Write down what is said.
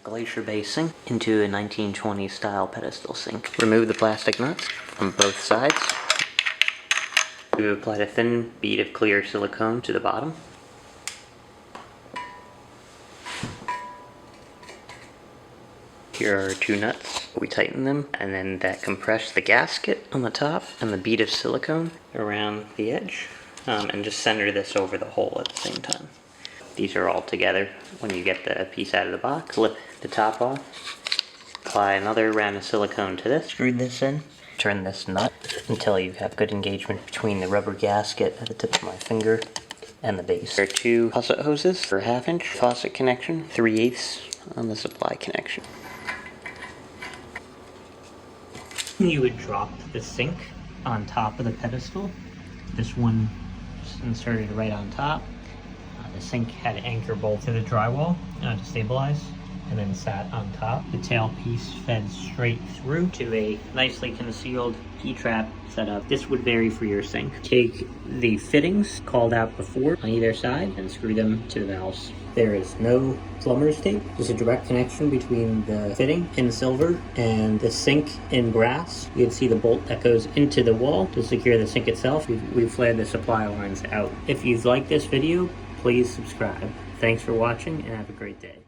Glacier Bay sink into a 1920s style pedestal sink. Remove the plastic nuts from both sides. We applied a thin bead of clear silicone to the bottom. Here are two nuts. We tighten them, and then that compress the gasket on the top and the bead of silicone around the edge, and just center this over the hole at the same time. These are all together when you get the piece out of the box. Lift the top off, apply another round of silicone to this, screw this in, turn this nut until you have good engagement between the rubber gasket at the tip of my finger and the base. There are two faucet hoses for 1/2 inch faucet connection, 3/8 on the supply connection. You would drop the sink on top of the pedestal. This one just inserted right on top. The sink had an anchor bolt to the drywall to stabilize, and then sat on top. The tail piece fed straight through to a nicely concealed P-trap setup. This would vary for your sink. Take the fittings called out before on either side and screw them to the valves. There is no plumber's tape. There's a direct connection between the fitting in silver and the sink in brass. You can see the bolt that goes into the wall to secure the sink itself. We've flared the supply lines out. If you've liked this video, please subscribe. Thanks for watching and have a great day.